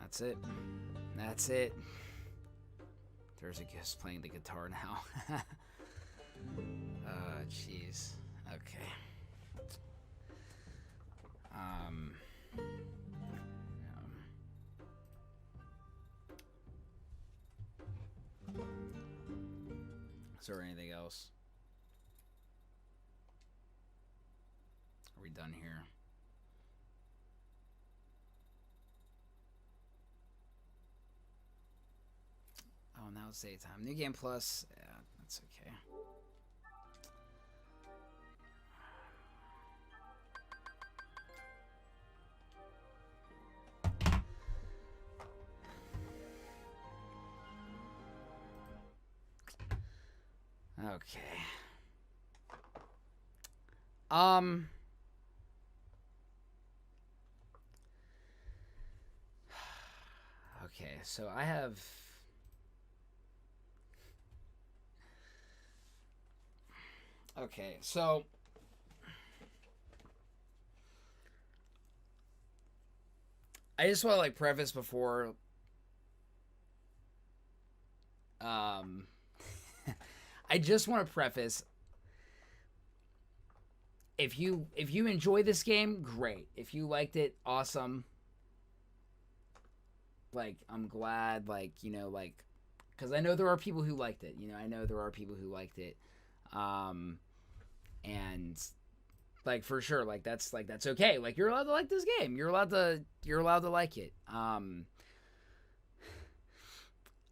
That's it. That's it. There's a ghost playing the guitar now. Oh, jeez. Okay. Um, is there anything else? Are we done here? Oh, now it's daytime. New Game Plus. Yeah, that's okay. Okay. Um. Okay, so I have. Okay, so I just want to like preface before um I just want to preface if you enjoy this game, great. If you liked it, awesome. Like I'm glad like cuz I know there are people who liked it. I know there are people who liked it. Um and like for sure that's okay. Like you're allowed to like this game. You're allowed to like it. I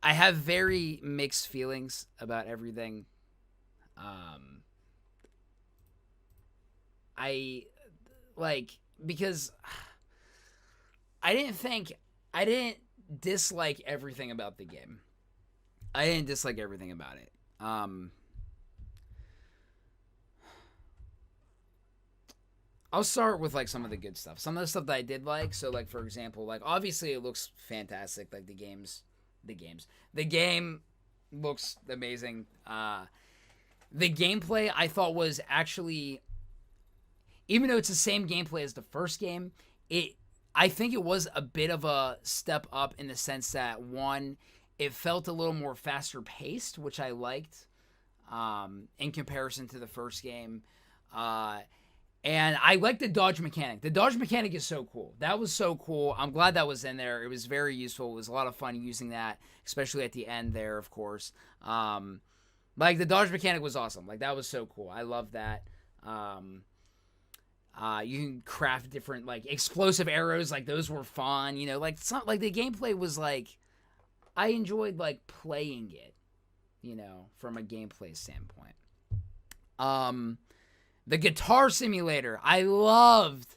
have very mixed feelings about everything. Um, I like because I didn't dislike everything about the game. I didn't dislike everything about it. I'll start with like some of the good stuff. Some of the stuff that I did like. So like for example, like obviously it looks fantastic. Like the game looks amazing. The gameplay I thought was actually, even though it's the same gameplay as the first game, it I think it was a bit of a step up in the sense that one, it felt a little more faster paced, which I liked, in comparison to the first game. Uh, and I like the dodge mechanic. The dodge mechanic is so cool. That was so cool. I'm glad that was in there. It was very useful. It was a lot of fun using that, especially at the end there, of course. Like the dodge mechanic was awesome. Like that was so cool. I love that. You can craft different like explosive arrows. Like those were fun. Like like the gameplay was like I enjoyed like playing it. From a gameplay standpoint. The guitar simulator. I loved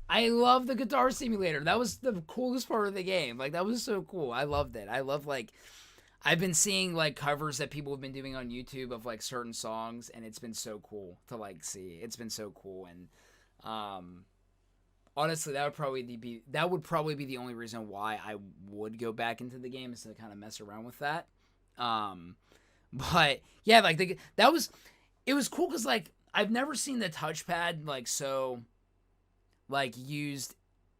the guitar simulator. That was the coolest part of the game. Like that was so cool. I loved it. I love like I've been seeing like covers that people have been doing on YouTube of like certain songs, and it's been so cool to like see. It's been so cool, and honestly, that would probably be the only reason why I would go back into the game, is to kind of mess around with that. But yeah, like it was cool because like I've never seen the touchpad like so like used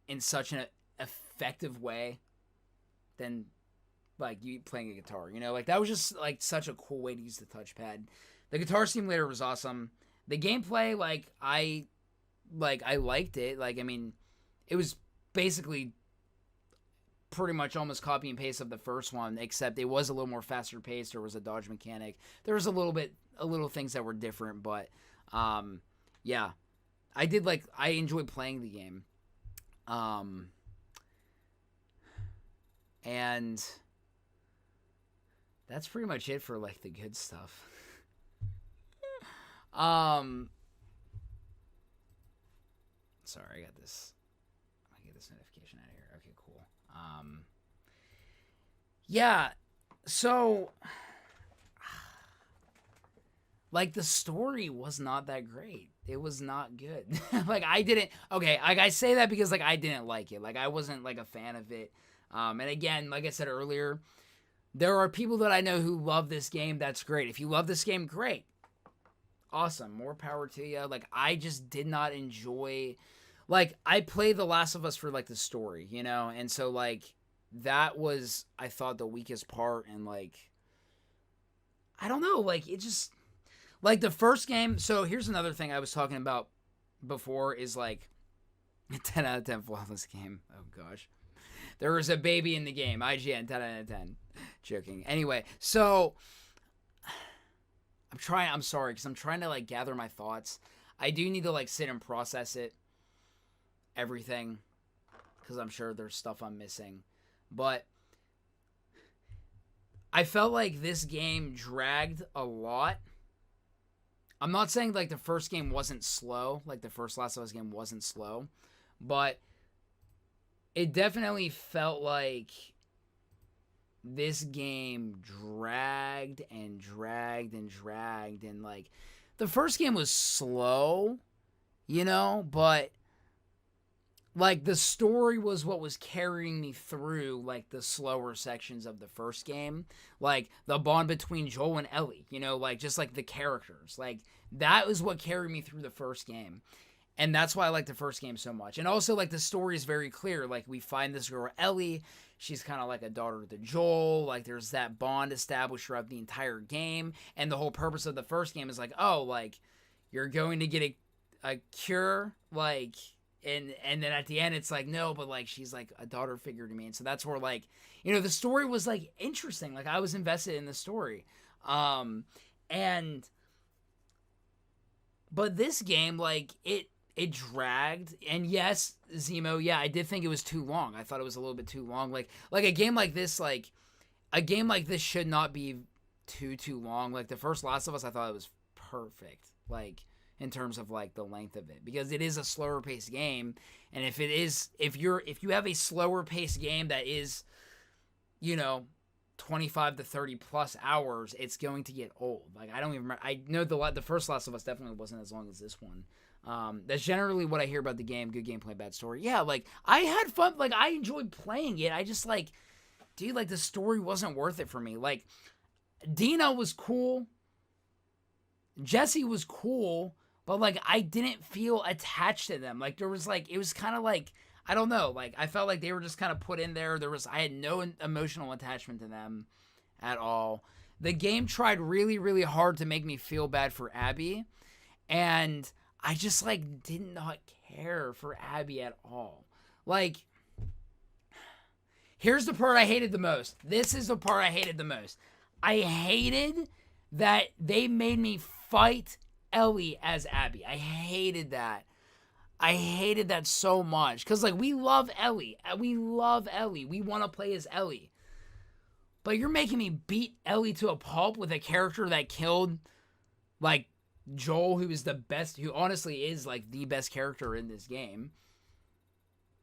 in such an effective way than like you playing a guitar. Like that was just like such a cool way to use the touchpad. The guitar simulator was awesome. The gameplay, like I liked it. Like I mean, it was basically pretty much almost copy and paste of the first one, except it was a little more faster paced. There was a dodge mechanic. There was a little things that were different, but yeah, I enjoyed playing the game. And that's pretty much it for like the good stuff. Sorry, I got this. I'm gonna get this notification out of here. Okay, cool. Yeah, so like the story was not that great. It was not good. Like I didn't. Okay, like I say that because like I didn't like it. Like I wasn't like a fan of it. And again, like I said earlier, there are people that I know who love this game. That's great. If you love this game, great. Awesome. More power to you. Like I just did not enjoy. Like I play The Last of Us for like the story, and so like that was, I thought, the weakest part. And like, I don't know, like it just, like the first game. So here's another thing I was talking about before is like 10 out of 10 flawless game. Oh gosh. There was a baby in the game. IGN 10 out of 10. Joking. Anyway, so I'm sorry, because I'm trying to like gather my thoughts. I do need to like sit and process it. Everything. Because I'm sure there's stuff I'm missing. But I felt like this game dragged a lot. I'm not saying like the first game wasn't slow. Like the first Last of Us game wasn't slow. But it definitely felt like this game dragged and dragged and dragged. And like the first game was slow, you know, but like the story was what was carrying me through like the slower sections of the first game. Like the bond between Joel and Ellie, you know, like just like the characters. Like that was what carried me through the first game. And that's why I like the first game so much. And also, like, the story is very clear. Like, we find this girl, Ellie. She's kind of like a daughter to Joel. Like, there's that bond established throughout the entire game. And the whole purpose of the first game is like, oh, like, you're going to get a cure. Like, and then at the end, it's like, no, but, like, she's, like, a daughter figure to me. And so that's where, like, you know, the story was, like, interesting. Like, I was invested in the story. But this game, like, it dragged, and yes, Zemo, yeah, I did think it was too long. I thought it was a little bit too long. Like a game like this, should not be too long. Like the first Last of Us, I thought it was perfect. Like in terms of like the length of it, because it is a slower paced game, and if you have a slower paced game that is, you know, 25 to 30 plus hours, it's going to get old. Like I don't even remember. I know the first Last of Us definitely wasn't as long as this one. That's generally what I hear about the game. Good gameplay, bad story. Yeah, like, I had fun. Like, I enjoyed playing it. I just, like, dude, like, the story wasn't worth it for me. Like, Dina was cool. Jesse was cool. But, like, I didn't feel attached to them. Like, there was, like, it was kind of like, I don't know. Like, I felt like they were just kind of put in there. I had no emotional attachment to them at all. The game tried really, really hard to make me feel bad for Abby. And I just, like, did not care for Abby at all. Like, here's the part I hated the most. This is the part I hated the most. I hated that they made me fight Ellie as Abby. I hated that. I hated that so much. Because, like, we love Ellie. We love Ellie. We want to play as Ellie. But you're making me beat Ellie to a pulp with a character that killed, like, Joel, who honestly is like the best character in this game.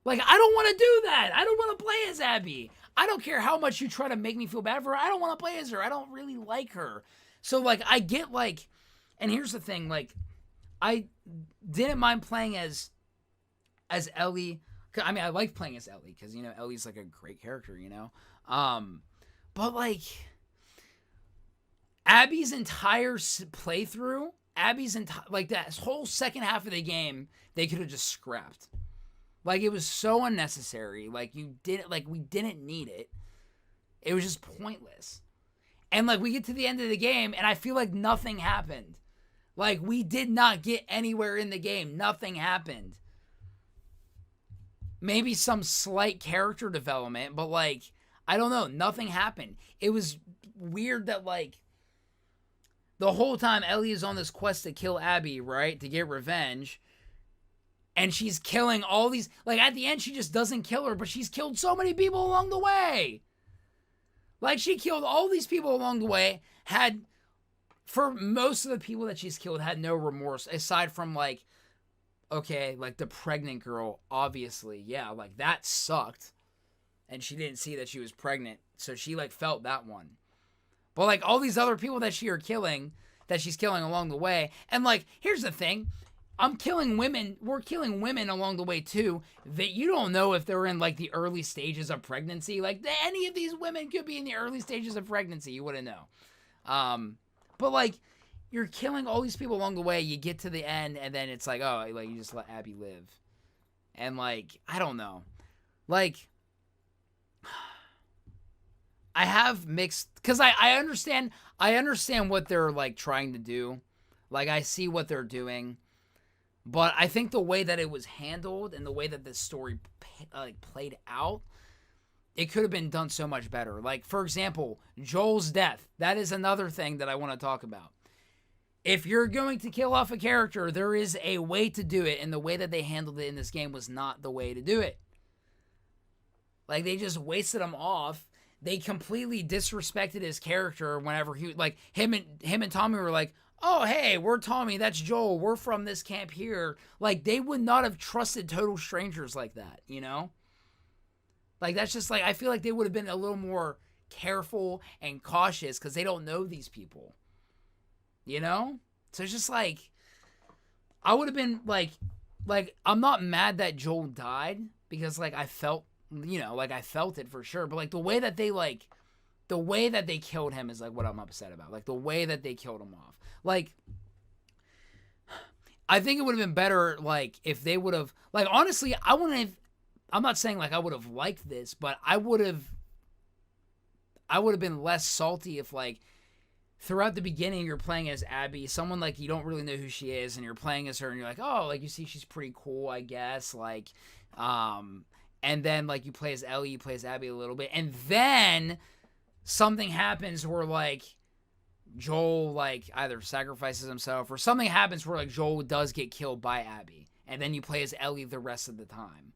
Like, I don't want to do that. I don't want to play as Abby. I don't care how much you try to make me feel bad for her. I don't want to play as her. I don't really like her. So, like, I get, like, and here's the thing, like, I didn't mind playing as Ellie. I mean, I like playing as Ellie because, you know, Ellie's like a great character, you know. But like Abby's entire playthrough, like that whole second half of the game, they could have just scrapped. Like, it was so unnecessary. Like, we didn't need it. It was just pointless. And like, we get to the end of the game and I feel like nothing happened. Like, we did not get anywhere in the game. Nothing happened. Maybe some slight character development, but like, I don't know. Nothing happened. It was weird that like, the whole time Ellie is on this quest to kill Abby, right? To get revenge. And she's killing all these, like, at the end she just doesn't kill her, but she's killed so many people along the way. Like, she killed all these people along the way, for most of the people that she's killed, had no remorse, aside from, like, okay, like, the pregnant girl, obviously, yeah, like, that sucked. And she didn't see that she was pregnant, so she, like, felt that one. But, like, all these other people that she's killing along the way, and, like, here's the thing, we're killing women along the way, too, that you don't know if they're in, like, the early stages of pregnancy. Like, any of these women could be in the early stages of pregnancy, you wouldn't know. But, like, you're killing all these people along the way, you get to the end, and then it's like, oh, like, you just let Abby live. And, like, I don't know. Like, I have mixed, because I understand what they're like trying to do. Like I see what they're doing, but I think the way that it was handled and the way that this story like played out, it could have been done so much better. Like for example, Joel's death. That is another thing that I want to talk about. If you're going to kill off a character, there is a way to do it, and the way that they handled it in this game was not the way to do it. Like they just wasted him off. They completely disrespected his character whenever he like him and Tommy were like, "Oh, hey, we're Tommy, that's Joel. We're from this camp here." Like they would not have trusted total strangers like that, you know? Like that's just like I feel like they would have been a little more careful and cautious cuz they don't know these people. You know? So it's just like I would have been like I'm not mad that Joel died because like I felt, you know, like I felt it for sure, but like the way that they killed him is like what I'm upset about. Like the way that they killed him off. Like I think it would have been better like if they would have like honestly, I wouldn't have I'm not saying like I would have liked this, but I would have been less salty if like throughout the beginning you're playing as Abby, someone like you don't really know who she is, and you're playing as her and you're like, oh, like you see she's pretty cool, I guess, like and then like you play as Ellie, you play as Abby a little bit, and then something happens where like Joel like either sacrifices himself or something happens where like Joel does get killed by Abby, and then you play as Ellie the rest of the time.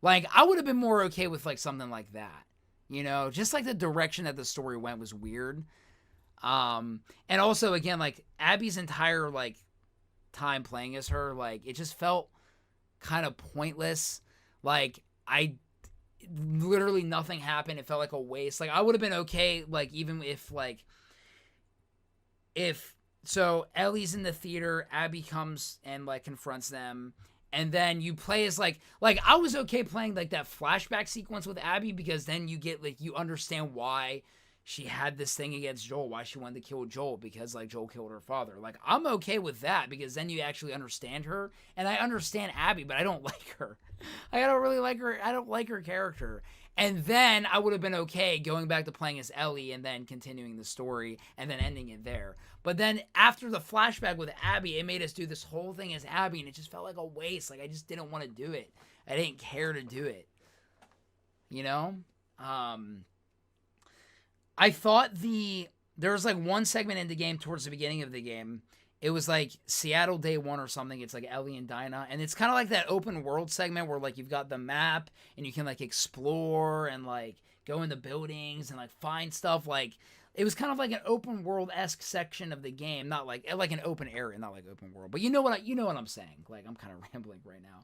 Like I would have been more okay with like something like that. You know, just like the direction that the story went was weird. And also again, like Abby's entire like time playing as her, like it just felt kind of pointless. Like I literally nothing happened. It felt like a waste. Like I would have been okay, like even if so Ellie's in the theater, Abby comes and like confronts them, and then you play as like I was okay playing like that flashback sequence with Abby because then you get like you understand why she had this thing against Joel, why she wanted to kill Joel, because like Joel killed her father. Like I'm okay with that because then you actually understand her, and I understand Abby, but I don't like her. I don't really like her. I don't like her character. And then I would have been okay going back to playing as Ellie and then continuing the story and then ending it there. But then after the flashback with Abby, it made us do this whole thing as Abby, and it just felt like a waste. Like I just didn't want to do it. I didn't care to do it. You know? I thought there was like one segment in the game towards the beginning of the game. It was like Seattle Day 1 or something. It's like Ellie and Dinah. And it's kind of like that open world segment where like you've got the map and you can like explore and like go into buildings and like find stuff. Like it was kind of like an open world-esque section of the game. Not like an open area, not like open world. But you know what I'm saying. Like I'm kind of rambling right now.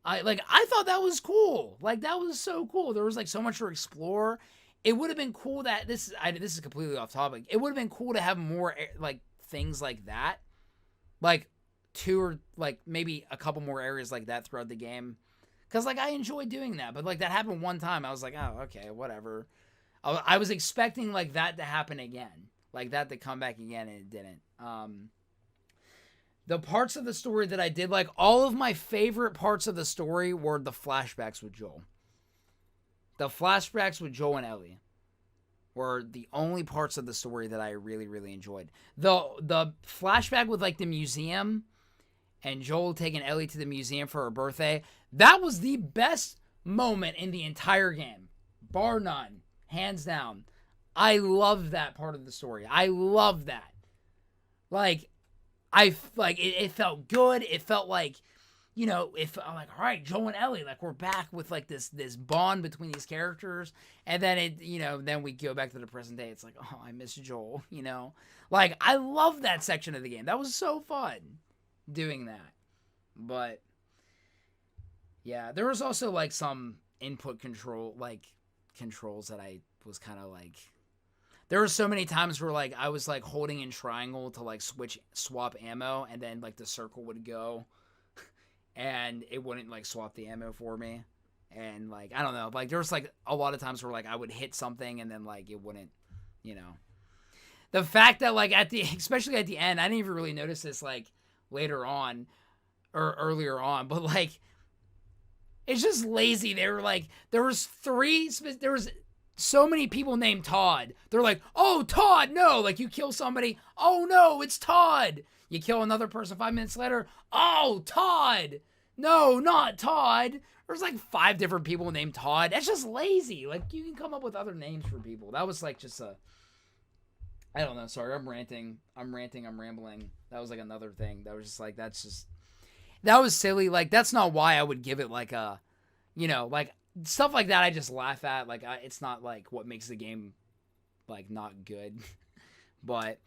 I thought that was cool. Like that was so cool. There was like so much to explore. It would have been cool that this is completely off topic. It would have been cool to have more like things like that, like 2 or like maybe a couple more areas like that throughout the game, because like I enjoy doing that. But like that happened one time, I was like, oh okay, whatever. I was expecting like that to happen again, like that to come back again, and it didn't. The parts of the story that I did like, all of my favorite parts of the story were the flashbacks with Joel. The flashbacks with Joel and Ellie were the only parts of the story that I really, really enjoyed. The flashback with like the museum and Joel taking Ellie to the museum for her birthday, that was the best moment in the entire game. Bar none. Hands down. I love that part of the story. I love that. Like, it felt good. It felt like, you know, if I'm like, all right, Joel and Ellie, like we're back with like this bond between these characters, and then it, you know, then we go back to the present day. It's like, oh, I miss Joel, you know, like I love that section of the game. That was so fun doing that. But yeah, there was also like some input controls that I was kind of like. There were so many times where like I was like holding in triangle to like swap ammo, and then like the circle would go. And it wouldn't like swap the ammo for me, and like I don't know, like there was like a lot of times where like I would hit something and then like it wouldn't, you know. The fact that like especially at the end, I didn't even really notice this like later on or earlier on, but like it's just lazy. They were like there was so many people named Todd. They're like, oh, Todd, no. Like, you kill somebody. Oh, no, it's Todd. You kill another person 5 minutes later. Oh, Todd. No, not Todd. There's like 5 different people named Todd. That's just lazy. Like, you can come up with other names for people. That was like just a... I don't know. Sorry, I'm ranting. I'm rambling. That was like another thing. That was just like, that's just... That was silly. Like, that's not why I would give it like a... You know, like, stuff like that I just laugh at. Like, it's not like what makes the game, like, not good. But,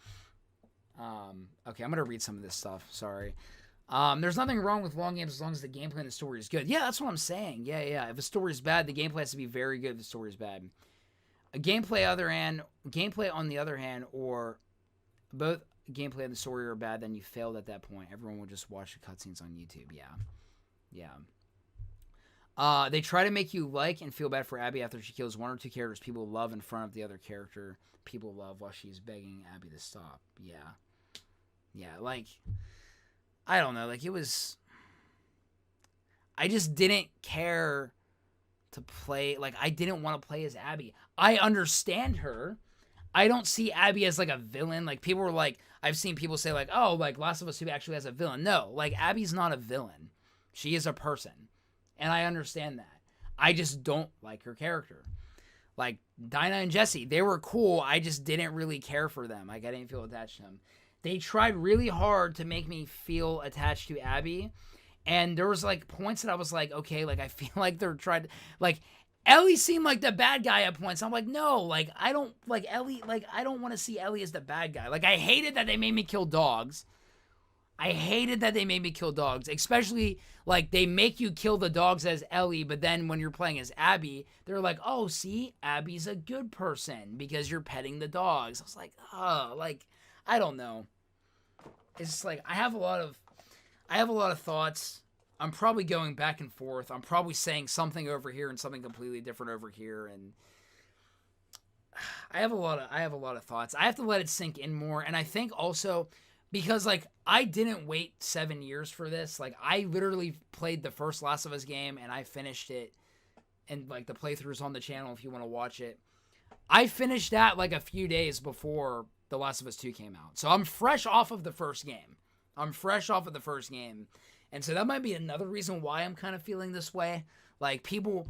okay, I'm going to read some of this stuff. Sorry. There's nothing wrong with long games as long as the gameplay and the story is good. Yeah, that's what I'm saying. Yeah. If the story is bad, the gameplay has to be very good if the story is bad. Gameplay on the other hand, or both gameplay and the story are bad, then you failed at that point. Everyone will just watch the cutscenes on YouTube. Yeah. They try to make you like and feel bad for Abby after she kills 1 or 2 characters people love in front of the other character people love while she's begging Abby to stop. Yeah, like, I don't know, like, it was... I just didn't care to play, like, I didn't want to play as Abby. I understand her. I don't see Abby as, like, a villain. Like, people were like, I've seen people say, like, oh, like, Last of Us 2 actually has a villain. No, like, Abby's not a villain. She is a person. And I understand that. I just don't like her character. Like, Dinah and Jesse, they were cool. I just didn't really care for them. Like, I didn't feel attached to them. They tried really hard to make me feel attached to Abby. And there was, like, points that I was like, okay, like, I feel like they're trying to, like, Ellie seemed like the bad guy at points. I'm like, no, like, I don't, like, Ellie, like, I don't want to see Ellie as the bad guy. Like, I hated that they made me kill dogs. Especially, like, they make you kill the dogs as Ellie, but then when you're playing as Abby, they're like, oh, see, Abby's a good person because you're petting the dogs. I was like, oh, like, I don't know. It's just like, I have a lot of thoughts. I'm probably going back and forth. I'm probably saying something over here and something completely different over here, and I have a lot of thoughts. I have to let it sink in more, and I think also because, like, I didn't wait 7 years for this. Like, I literally played the first Last of Us game, and I finished it, and, like, the playthrough's on the channel if you want to watch it. I finished that, like, a few days before The Last of Us 2 came out. So I'm fresh off of the first game. And so that might be another reason why I'm kind of feeling this way. Like, people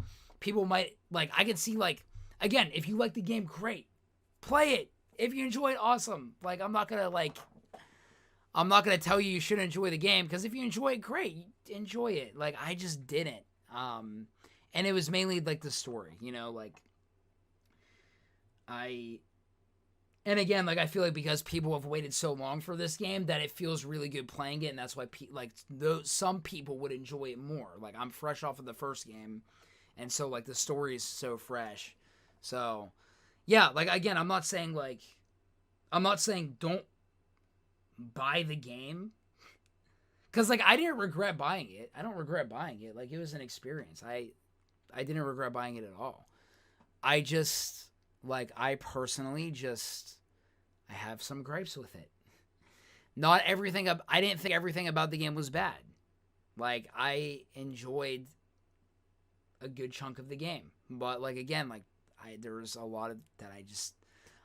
might, like, I could see, like, again, if you like the game, great. Play it. If you enjoy it, awesome. Like, I'm not going to tell you should enjoy the game, because if you enjoy it, great. Enjoy it. Like, I just didn't. And it was mainly, like, the story, you know, like, and again, like, I feel like because people have waited so long for this game that it feels really good playing it, and that's why, some people would enjoy it more. Like, I'm fresh off of the first game, and so, like, the story is so fresh. So, yeah, like, again, I'm not saying don't buy the game, because, like, I didn't regret buying it. I don't regret buying it. Like, it was an experience. I didn't regret buying it at all. I just, like, I personally just, I have some gripes with it. Not everything, I didn't think everything about the game was bad. Like, I enjoyed a good chunk of the game. But, like, again, like, there was a lot of that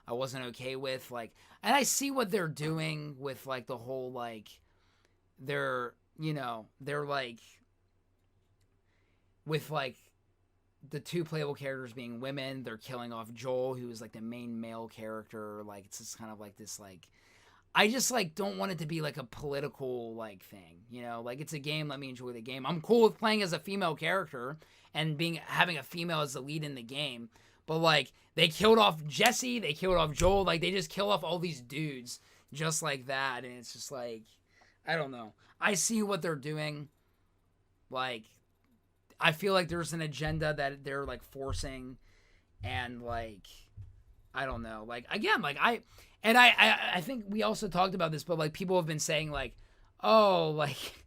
I wasn't okay with. Like, and I see what they're doing with, like, the whole, like, they're like, with, like, the 2 playable characters being women, they're killing off Joel, who is, like, the main male character. Like, it's just kind of like this, like, I just, like, don't want it to be, like, a political, like, thing, you know? Like, it's a game, let me enjoy the game. I'm cool with playing as a female character and having a female as the lead in the game, but, like, they killed off Jesse, they killed off Joel, like, they just kill off all these dudes just like that, and it's just, like, I don't know. I see what they're doing. Like, I feel like there's an agenda that they're, like, forcing, and, like, I don't know. Like, again, like, I think we also talked about this, but, like, people have been saying, like, oh, like,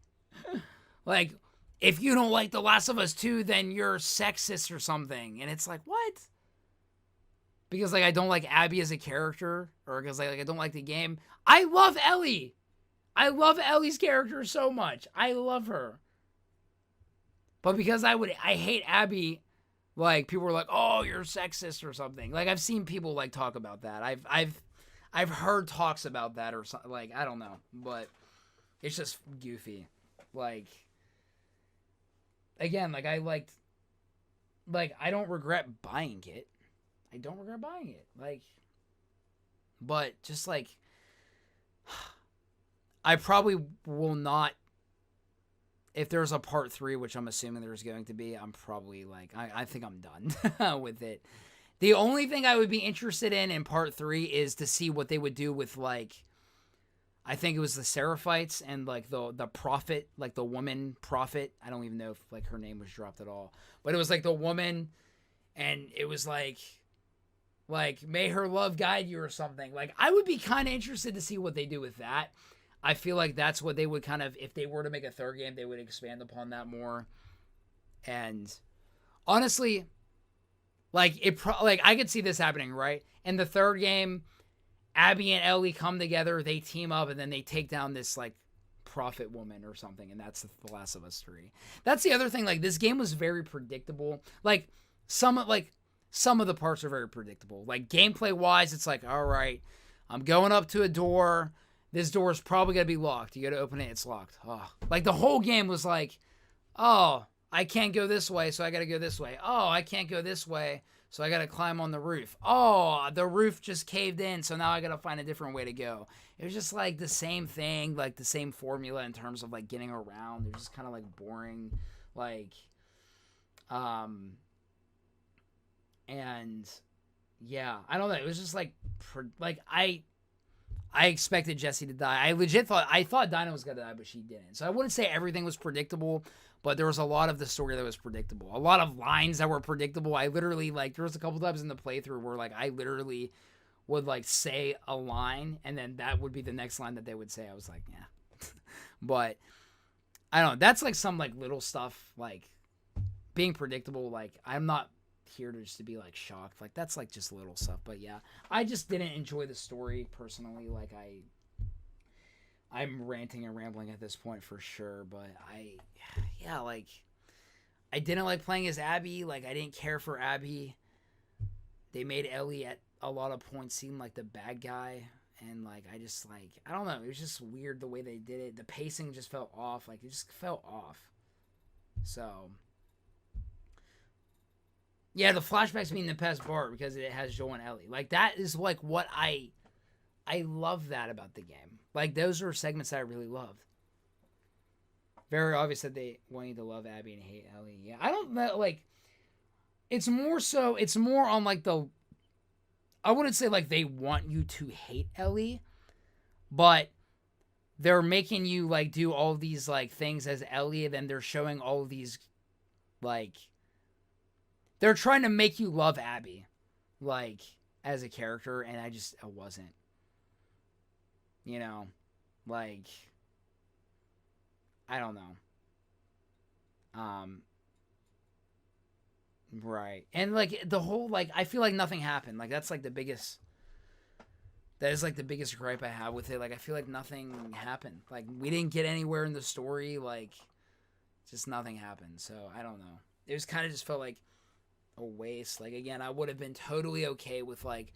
like, if you don't like The Last of Us 2, then you're sexist or something. And it's like, what? Because, like, I don't like Abby as a character, or because, like, I don't like the game. I love Ellie. I love Ellie's character so much. I love her. But because I hate Abby, Like people were like, "Oh, you're sexist" or something. Like I've seen people like talk about that. I've heard talks about that or something. Like I don't know, but it's just goofy. Like again, like I don't regret buying it. I don't regret buying it. Like, but just like I probably will not. If there's a part 3, which I'm assuming there's going to be, I'm probably like, I think I'm done with it. The only thing I would be interested in part 3 is to see what they would do with, like, I think it was the Seraphites and, like, the prophet, like, the woman prophet. I don't even know if, like, her name was dropped at all. But it was, like, the woman, and it was, like, may her love guide you or something. Like, I would be kind of interested to see what they do with that. I feel like that's what they would kind of, if they were to make a third game, they would expand upon that more. And honestly, like I could see this happening, right? In the third game, Abby and Ellie come together, they team up, and then they take down this like prophet woman or something, and that's The Last of Us 3. That's the other thing. Like this game was very predictable. Like some of the parts are very predictable. Like gameplay wise, it's like, all right, I'm going up to a door. This door is probably going to be locked. You got to open it. It's locked. Oh. Like, the whole game was like, oh, I can't go this way, so I got to go this way. Oh, I can't go this way, so I got to climb on the roof. Oh, the roof just caved in, so now I got to find a different way to go. It was just, like, the same thing, like, the same formula in terms of, like, getting around. It was just kind of, like, boring. Like, and, yeah, I don't know. It was just, like, I expected Jesse to die. I thought Dinah was going to die, but she didn't. So I wouldn't say everything was predictable, but there was a lot of the story that was predictable. A lot of lines that were predictable. I literally, like, there was a couple times in the playthrough where, like, I literally would, like, say a line, and then that would be the next line that they would say. I was like, yeah. But, I don't know. That's, like, some, like, little stuff, like, being predictable. Like, I'm not here to just to be like shocked, like that's like just little stuff. But yeah, I just didn't enjoy the story personally. Like I'm ranting and rambling at this point for sure, but like I didn't like playing as Abby. Like I didn't care for Abby. They made Ellie at a lot of points seem like the bad guy, and like I just like I don't know, it was just weird the way they did it. The pacing just felt off. Like it just felt off. So yeah, the flashbacks being the best part because it has Joel and Ellie. Like, that is, like, what I love that about the game. Like, those are segments that I really loved. Very obvious that they want you to love Abby and hate Ellie. Yeah, I don't know, like, it's more on, like, I wouldn't say, like, they want you to hate Ellie, but they're making you, like, do all these, like, things as Ellie, and then they're showing all of these, like, they're trying to make you love Abby, like, as a character, and I wasn't. You know? Like, I don't know. Right. And, like, the whole, like, I feel like nothing happened. Like, that's, like, that is, like, the biggest gripe I have with it. Like, I feel like nothing happened. Like, we didn't get anywhere in the story. Like, just nothing happened. So, I don't know. It was kind of just felt like a waste. Like, again, I would have been totally okay with, like,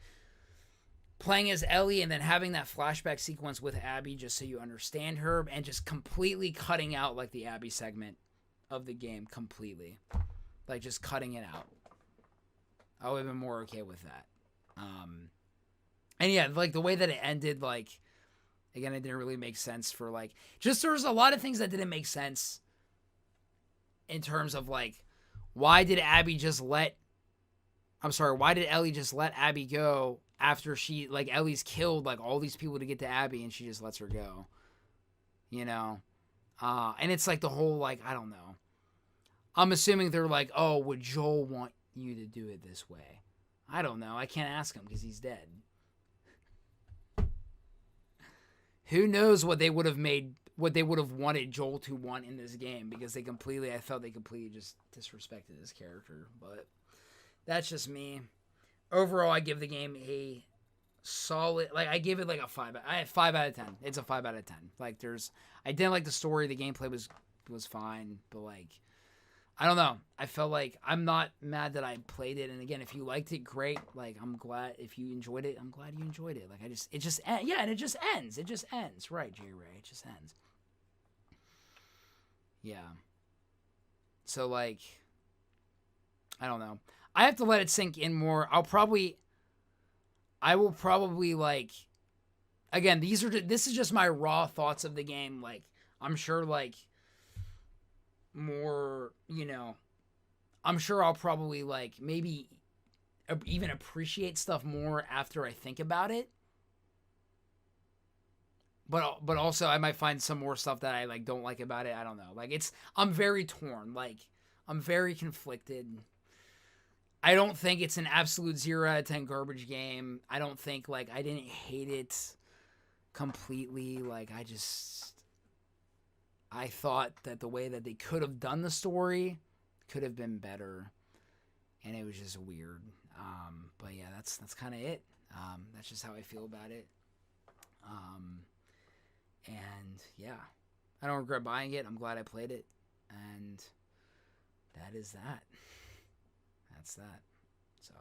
playing as Ellie and then having that flashback sequence with Abby just so you understand her, and just completely cutting out, like, the Abby segment of the game completely. Like, just cutting it out. I would have been more okay with that. And yeah, like, the way that it ended, like, again, it didn't really make sense for, like, just there was a lot of things that didn't make sense in terms of, like, why did Ellie just let Abby go after she, like, Ellie's killed, like, all these people to get to Abby, and she just lets her go, you know? And it's, like, the whole, like, I don't know. I'm assuming they're like, oh, would Joel want you to do it this way? I don't know. I can't ask him because he's dead. Who knows what they would have wanted Joel to want in this game, because I felt they completely just disrespected his character. But that's just me. Overall, I give the game a solid, like, I give it like a 5 out of 10. It's a 5 out of 10. Like, I didn't like the story. The gameplay was fine, but, like, I don't know. I felt like I'm not mad that I played it. And again, if you liked it, great. Like I'm glad if you enjoyed it. I'm glad you enjoyed it. Like yeah, and it just ends. It just ends. Right, J Ray. It just ends. Yeah. So like, I don't know. I have to let it sink in more. I will probably like. Again, this is just my raw thoughts of the game. Like I'm sure like more, I'm sure I'll probably like maybe even appreciate stuff more after I think about it. But also I might find some more stuff that I like don't like about it. I don't know. Like I'm very torn. Like I'm very conflicted. I don't think it's an absolute 0 out of 10 garbage game. I don't think like I didn't hate it completely. Like I thought that the way that they could have done the story could have been better, and it was just weird. But yeah, that's kind of it. That's just how I feel about it. Um, and yeah, I don't regret buying it. I'm glad I played it, and that is that. That's that. So.